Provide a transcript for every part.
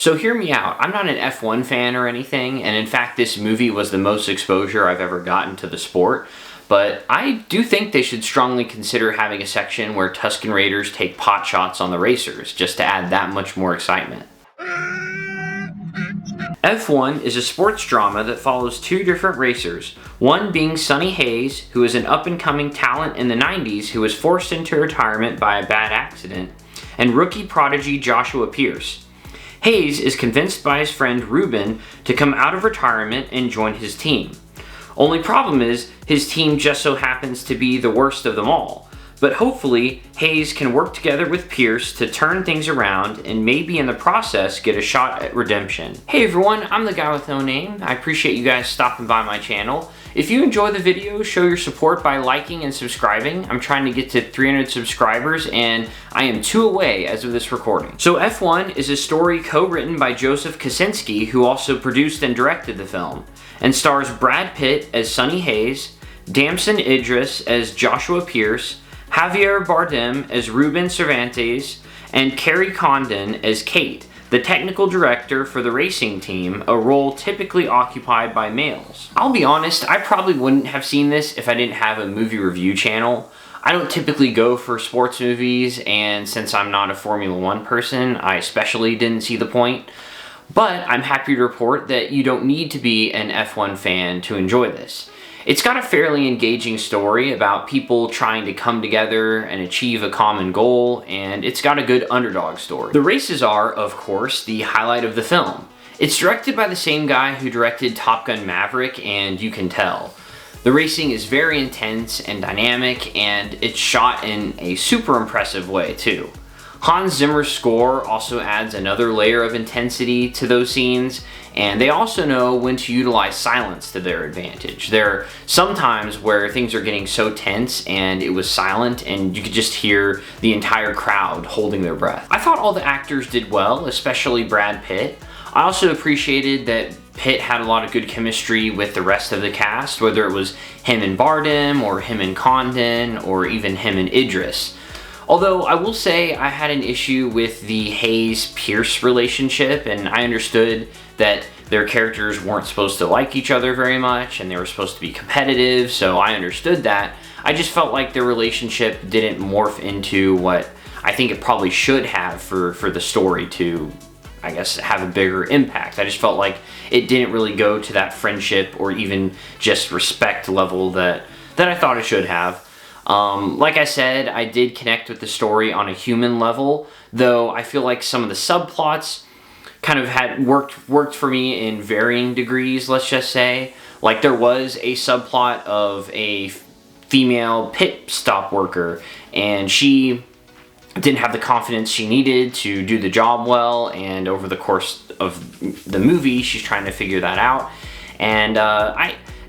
So hear me out, I'm not an F1 fan or anything, and in fact this movie was the most exposure I've ever gotten to the sport, but I do think they should strongly consider having a section where Tusken Raiders take pot shots on the racers, just to add that much more excitement. F1 is a sports drama that follows two different racers, one being Sonny Hayes, who is an up-and-coming talent in the 90s who was forced into retirement by a bad accident, and rookie prodigy Joshua Pierce. Hayes is convinced by his friend Ruben to come out of retirement and join his team. Only problem is, his team just so happens to be the worst of them all. But hopefully, Hayes can work together with Pierce to turn things around and maybe in the process get a shot at redemption. Hey everyone, I'm the guy with no name. I appreciate you guys stopping by my channel. If you enjoy the video, show your support by liking and subscribing. I'm trying to get to 300 subscribers and I am 2 away as of this recording. So F1 is a story co-written by Joseph Kosinski, who also produced and directed the film, and stars Brad Pitt as Sonny Hayes, Damson Idris as Joshua Pierce, Javier Bardem as Ruben Cervantes, and Carrie Condon as Kate, the technical director for the racing team, a role typically occupied by males. I'll be honest, I probably wouldn't have seen this if I didn't have a movie review channel. I don't typically go for sports movies, and since I'm not a Formula 1 person, I especially didn't see the point. But I'm happy to report that you don't need to be an F1 fan to enjoy this. It's got a fairly engaging story about people trying to come together and achieve a common goal, and it's got a good underdog story. The races are, of course, the highlight of the film. It's directed by the same guy who directed Top Gun Maverick, and you can tell. The racing is very intense and dynamic, and it's shot in a super impressive way too. Hans Zimmer's score also adds another layer of intensity to those scenes, and they also know when to utilize silence to their advantage. There are some times where things are getting so tense and it was silent and you could just hear the entire crowd holding their breath. I thought all the actors did well, especially Brad Pitt. I also appreciated that Pitt had a lot of good chemistry with the rest of the cast, whether it was him and Bardem, or him and Condon, or even him and Idris. Although I will say I had an issue with the Hayes-Pierce relationship, and I understood that their characters weren't supposed to like each other very much and they were supposed to be competitive, so I understood that. I just felt like their relationship didn't morph into what I think it probably should have for the story to, I guess, have a bigger impact. I just felt like it didn't really go to that friendship or even just respect level that I thought it should have. Like I said, I did connect with the story on a human level, though I feel like some of the subplots kind of had worked for me in varying degrees, let's just say. Like there was a subplot of a female pit stop worker, and she didn't have the confidence she needed to do the job well, and over the course of the movie, she's trying to figure that out. And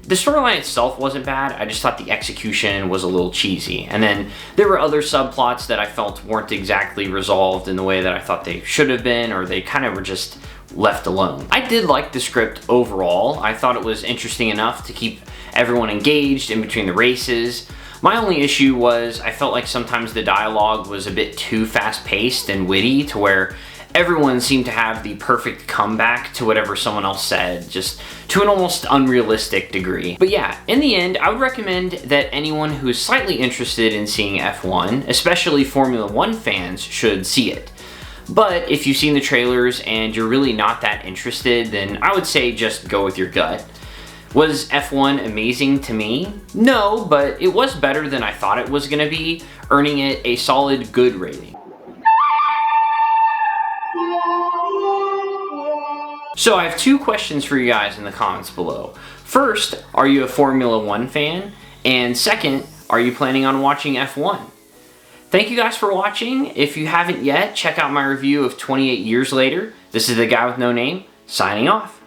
the storyline itself wasn't bad, I just thought the execution was a little cheesy. And then there were other subplots that I felt weren't exactly resolved in the way that I thought they should have been, or they kind of were just left alone. I did like the script overall. I thought it was interesting enough to keep everyone engaged in between the races. My only issue was I felt like sometimes the dialogue was a bit too fast-paced and witty, to where everyone seemed to have the perfect comeback to whatever someone else said, just to an almost unrealistic degree. But yeah, in the end, I would recommend that anyone who is slightly interested in seeing F1, especially Formula 1 fans, should see it. But if you've seen the trailers and you're really not that interested, then I would say just go with your gut. Was F1 amazing to me? No, but it was better than I thought it was gonna be, earning it a solid good rating. So I have 2 questions for you guys in the comments below. First, are you a Formula 1 fan? And second, are you planning on watching F1? Thank you guys for watching. If you haven't yet, check out my review of 28 Years Later. This is the guy with no name, signing off.